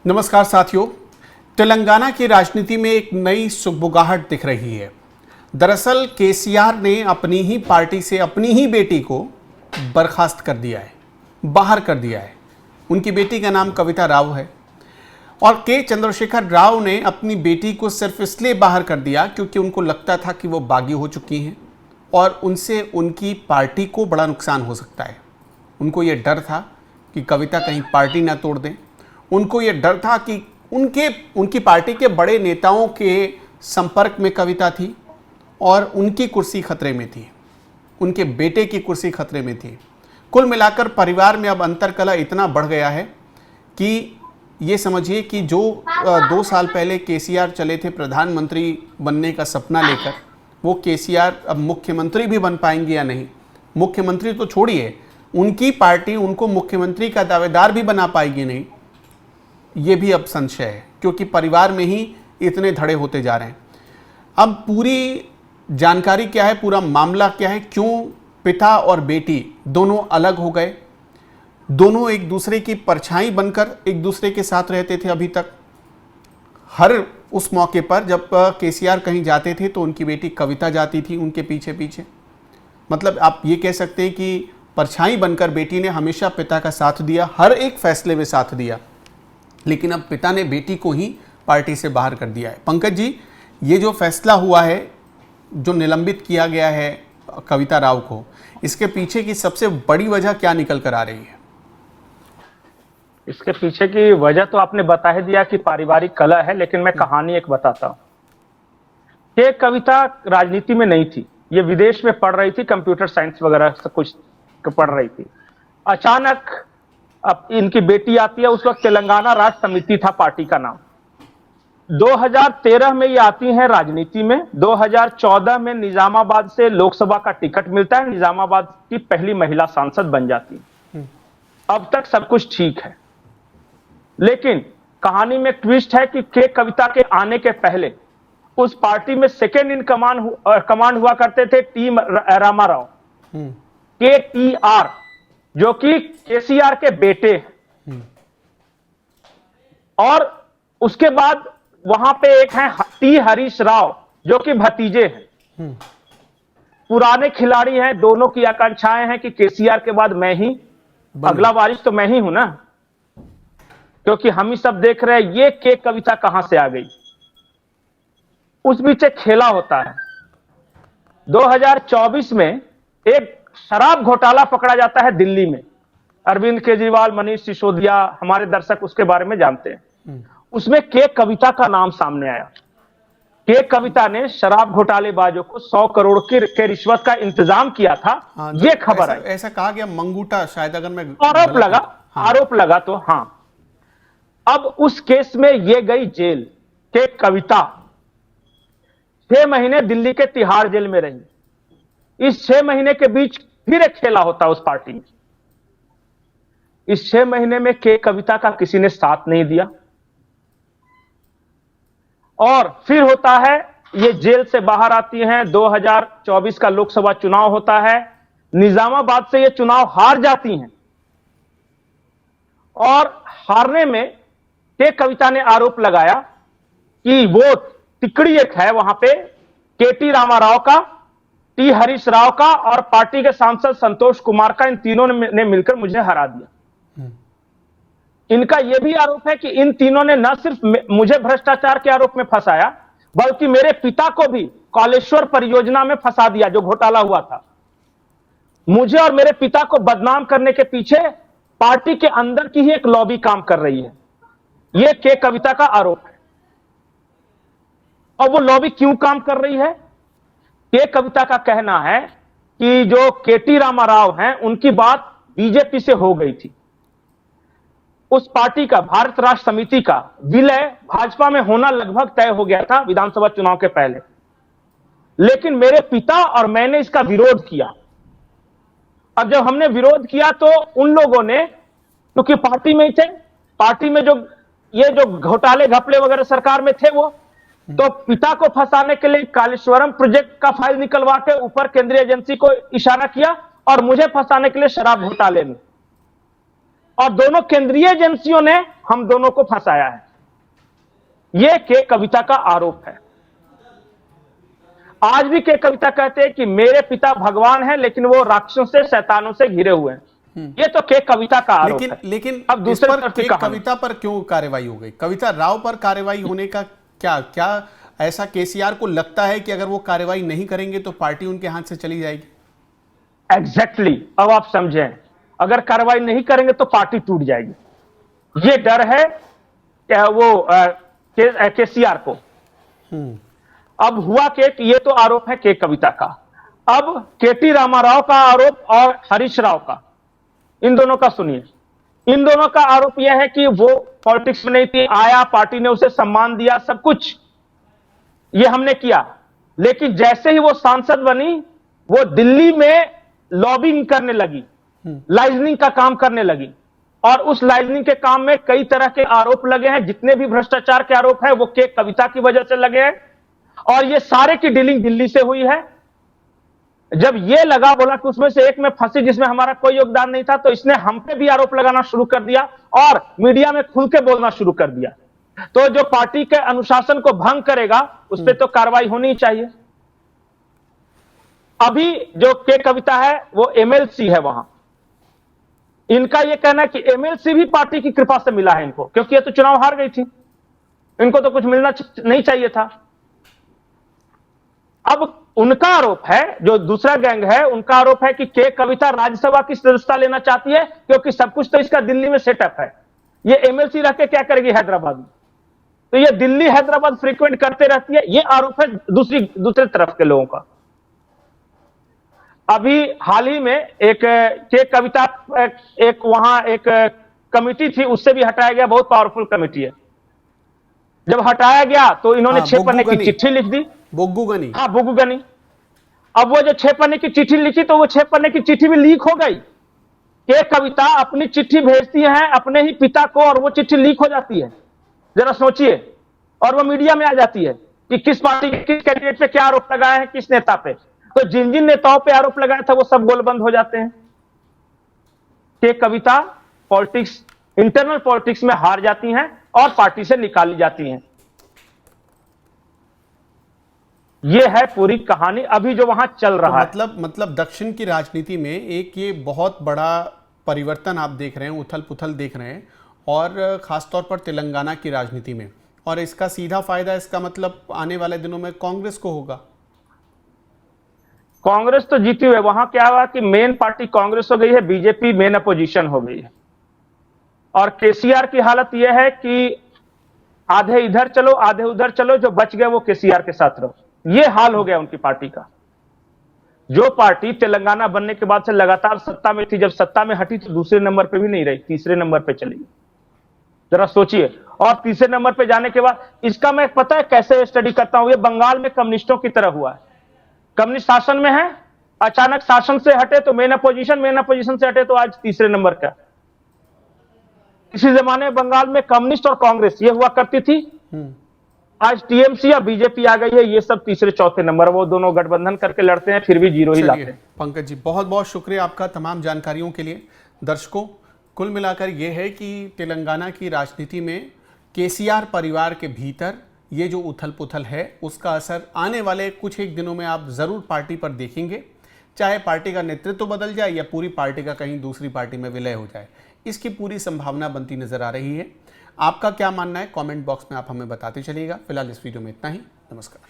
नमस्कार साथियों। तेलंगाना की राजनीति में एक नई सुगबुगाहट दिख रही है। दरअसल केसीआर ने अपनी ही पार्टी से अपनी ही बेटी को बर्खास्त कर दिया है, बाहर कर दिया है। उनकी बेटी का नाम कविता राव है और के चंद्रशेखर राव ने अपनी बेटी को सिर्फ इसलिए बाहर कर दिया क्योंकि उनको लगता था कि वो बागी हो चुकी हैं और उनसे उनकी पार्टी को बड़ा नुकसान हो सकता है। उनको ये डर था कि कविता कहीं पार्टी ना तोड़ दें। उनको ये डर था कि उनकी पार्टी के बड़े नेताओं के संपर्क में कविता थी और उनकी कुर्सी खतरे में थी, उनके बेटे की कुर्सी खतरे में थी। कुल मिलाकर परिवार में अब अंतरकलह इतना बढ़ गया है कि ये समझिए कि जो 2 साल पहले केसीआर चले थे प्रधानमंत्री बनने का सपना लेकर, वो केसीआर अब मुख्यमंत्री भी बन पाएंगे या नहीं। मुख्यमंत्री तो छोड़िए, उनकी पार्टी उनको मुख्यमंत्री का दावेदार भी बना पाएगी नहीं, ये भी अब संशय है, क्योंकि परिवार में ही इतने धड़े होते जा रहे हैं। अब पूरी जानकारी क्या है, पूरा मामला क्या है, क्यों पिता और बेटी दोनों अलग हो गए, दोनों एक दूसरे की परछाई बनकर एक दूसरे के साथ रहते थे अभी तक। हर उस मौके पर जब केसीआर कहीं जाते थे तो उनकी बेटी कविता जाती थी उनके पीछे पीछे। मतलब आप ये कह सकते हैं कि परछाई बनकर बेटी ने हमेशा पिता का साथ दिया, हर एक फैसले में साथ दिया। लेकिन अब पिता ने बेटी को ही पार्टी से बाहर कर दिया है। पंकज जी, ये जो फैसला हुआ है, जो निलंबित किया गया है कविता राव को, इसके पीछे की सबसे बड़ी वजह क्या निकल कर आ रही है? इसके पीछे की वजह तो आपने बता ही दिया कि पारिवारिक कलह है, लेकिन मैं कहानी एक बताता हूं। ये कविता राजनीति में नहीं थी, ये विदेश में पढ़ रही थी, कंप्यूटर साइंस वगैरह सब कुछ पढ़ रही थी। अचानक अब इनकी बेटी आती है, उस वक्त तेलंगाना राष्ट्र समिति था पार्टी का नाम। 2013 में ये आती हैं राजनीति में। 2014 में निजामाबाद से लोकसभा का टिकट मिलता है, निजामाबाद की पहली महिला सांसद बन जाती है। अब तक सब कुछ ठीक है, लेकिन कहानी में ट्विस्ट है कि के कविता के आने के पहले उस पार्टी में सेकेंड इन कमांड हुआ करते थे टी रामाराव, KTR, जो कि केसीआर के बेटे हैं। और उसके बाद वहां पे एक है टी हरीश राव, जो कि भतीजे हैं, पुराने खिलाड़ी हैं। दोनों की आकांक्षाएं हैं कि केसीआर के बाद मैं ही अगला वारिस, तो मैं ही हूं ना, क्योंकि हम ही सब देख रहे हैं ये के कविता कहां से आ गई। उस बीच एक खेला होता है। 2024 में एक शराब घोटाला पकड़ा जाता है दिल्ली में। अरविंद केजरीवाल, मनीष सिसोदिया, हमारे दर्शक उसके बारे में जानते हैं। उसमें के कविता का नाम सामने आया। के कविता ने शराब घोटालेबाजों को 100 करोड़ के रिश्वत का इंतजाम किया था, ये खबर आई। ऐसा कहा गया, मंगूटा शायद, अगर मैं आरोप लगा तो हाँ। अब उस केस में ये गई जेल। के कविता 6 महीने दिल्ली के तिहाड़ जेल में रही। इस 6 महीने के बीच फिर एक खेला होता उस पार्टी में। इस 6 महीने में के कविता का किसी ने साथ नहीं दिया। और फिर होता है, ये जेल से बाहर आती हैं, 2024 का लोकसभा चुनाव होता है, निजामाबाद से ये चुनाव हार जाती हैं। और हारने में के कविता ने आरोप लगाया कि वो तिकड़ी एक है वहां पे, केटी रामाराव का, टी हरीश राव का और पार्टी के सांसद संतोष कुमार का, इन तीनों ने मिलकर मुझे हरा दिया। इनका यह भी आरोप है कि इन तीनों ने न सिर्फ मुझे भ्रष्टाचार के आरोप में फंसाया, बल्कि मेरे पिता को भी कालेश्वर परियोजना में फंसा दिया, जो घोटाला हुआ था। मुझे और मेरे पिता को बदनाम करने के पीछे पार्टी के अंदर की ही एक लॉबी काम कर रही है, यह के कविता का आरोप है। और वो लॉबी क्यों काम कर रही है? के कविता का कहना है कि जो केटी रामाराव हैं, उनकी बात बीजेपी से हो गई थी। उस पार्टी का, भारत राष्ट्र समिति का विलय भाजपा में होना लगभग तय हो गया था विधानसभा चुनाव के पहले। लेकिन मेरे पिता और मैंने इसका विरोध किया। अब जब हमने विरोध किया तो उन लोगों ने, क्योंकि पार्टी में ही थे, पार्टी में जो ये जो घोटाले घपले वगैरह सरकार में थे, वो तो पिता को फंसाने के लिए कालेश्वरम प्रोजेक्ट का फाइल निकलवा के ऊपर केंद्रीय एजेंसी को इशारा किया और मुझे फंसाने के लिए शराब घोटाले में। और दोनों केंद्रीय एजेंसियों ने हम दोनों को फंसाया है। यह के कविता का आरोप है। आज भी के कविता कहते हैं कि मेरे पिता भगवान हैं, लेकिन वो राक्षसों से, शैतानों से घिरे हुए हैं। ये तो के कविता का आरोप है। लेकिन अब दूसरे तरफ की कहानी, कविता पर क्यों कार्रवाई हो गई? कविता राव पर कार्रवाई होने का क्या ऐसा केसीआर को लगता है कि अगर वो कार्रवाई नहीं करेंगे तो पार्टी उनके हाथ से चली जाएगी? एग्जैक्टली अब आप समझें, अगर कार्रवाई नहीं करेंगे तो पार्टी टूट जाएगी। ये डर है वो केसीआर को। अब हुआ कि ये तो आरोप है के कविता का। अब केटी रामाराव का आरोप और हरीश राव का, इन दोनों का सुनिए। इन दोनों का आरोप यह है कि वो पॉलिटिक्स में नहीं थी, आया, पार्टी ने उसे सम्मान दिया, सब कुछ ये हमने किया, लेकिन जैसे ही वो सांसद बनी वो दिल्ली में लॉबिंग करने लगी, लाइजनिंग का काम करने लगी, और उस लाइजनिंग के काम में कई तरह के आरोप लगे हैं। जितने भी भ्रष्टाचार के आरोप हैं वो के कविता की वजह से लगे हैं, और ये सारे की डीलिंग दिल्ली से हुई है। जब ये लगा, बोला कि उसमें से एक में फंसी जिसमें हमारा कोई योगदान नहीं था, तो इसने हम पे भी आरोप लगाना शुरू कर दिया और मीडिया में खुल के बोलना शुरू कर दिया। तो जो पार्टी के अनुशासन को भंग करेगा उस पर तो कार्रवाई होनी चाहिए। अभी जो के कविता है वो एमएलसी है वहां। इनका यह कहना है कि एमएलसी भी पार्टी की कृपा से मिला है इनको, क्योंकि ये तो चुनाव हार गई थी, इनको तो कुछ मिलना नहीं चाहिए था। अब उनका आरोप है, जो दूसरा गैंग है, उनका आरोप है कि के कविता राज्यसभा की सदस्यता लेना चाहती है, क्योंकि सब कुछ तो इसका दिल्ली में सेटअप है। ये एमएलसी रह के क्या करेगी हैदराबाद में? तो ये दिल्ली हैदराबाद फ्रीक्वेंट करते रहती है। ये आरोप है दूसरे तरफ के लोगों का। अभी हाल ही में एक के कविता एक वहां एक कमिटी थी, उससे भी हटाया गया। बहुत पावरफुल कमिटी है। जब हटाया गया तो इन्होंने 6 पन्ने की चिट्ठी लिख दी। बोग्गू गनी। हाँ, बोग्गू गनी। अब वो जो 6 पन्ने की चिट्ठी लिखी, तो वो 6 पन्ने की चिट्ठी भी लीक हो गई। के कविता अपनी चिट्ठी भेजती है अपने ही पिता को, और वो चिट्ठी लीक हो जाती है। जरा सोचिए, और वो मीडिया में आ जाती है कि किस पार्टी के किस कैंडिडेट पे क्या आरोप लगाए हैं, किस नेता पे। तो जिन जिन नेताओं पे आरोप लगाया था वो सब गोलबंद हो जाते हैं। के कविता पॉलिटिक्स, इंटरनल पॉलिटिक्स में हार जाती हैं और पार्टी से निकाली जाती हैं। यह है पूरी कहानी अभी जो वहां चल रहा है। मतलब दक्षिण की राजनीति में एक ये बहुत बड़ा परिवर्तन आप देख रहे हैं, उथल पुथल देख रहे हैं, और खासतौर पर तेलंगाना की राजनीति में, और इसका सीधा फायदा, इसका मतलब आने वाले दिनों में कांग्रेस को होगा। कांग्रेस तो जीती हुई है। वहां क्या हुआ कि मेन पार्टी कांग्रेस हो गई है, बीजेपी मेन अपोजिशन हो गई है। और केसीआर की हालत यह है कि आधे इधर चलो आधे उधर चलो, जो बच गए वो केसीआर के साथ रहो। ये हाल हो गया उनकी पार्टी का। जो पार्टी तेलंगाना बनने के बाद से लगातार सत्ता में थी, जब सत्ता में हटी तो दूसरे नंबर पे भी नहीं रही, तीसरे नंबर पे चली। जरा सोचिए। और तीसरे नंबर पे जाने के बाद, इसका मैं पता है कैसे स्टडी करता हूं, ये बंगाल में कम्युनिस्टों की तरह हुआ है। कम्युनिस्ट शासन में है, अचानक शासन से हटे तो मेन अपोजिशन से हटे तो आज तीसरे नंबर का। इसी जमाने में बंगाल में कम्युनिस्ट और कांग्रेस ये हुआ करती थी। आज टीएमसी या बीजेपी आ गई है, ये सब तीसरे चौथे नंबर। वो दोनों गठबंधन करके लड़ते हैं, फिर भी जीरो ही लाते हैं। पंकज जी, बहुत बहुत शुक्रिया आपका तमाम जानकारियों के लिए। दर्शकों, कुल मिलाकर यह है कि तेलंगाना की राजनीति में केसीआर परिवार के भीतर ये जो उथल पुथल है, उसका असर आने वाले कुछ एक दिनों में आप ज़रूर पार्टी पर देखेंगे। चाहे पार्टी का नेतृत्व बदल जाए या पूरी पार्टी का कहीं दूसरी पार्टी में विलय हो जाए, इसकी पूरी संभावना बनती नजर आ रही है। आपका क्या मानना है, कमेंट बॉक्स में आप हमें बताते चलिएगा। फिलहाल इस वीडियो में इतना ही। नमस्कार।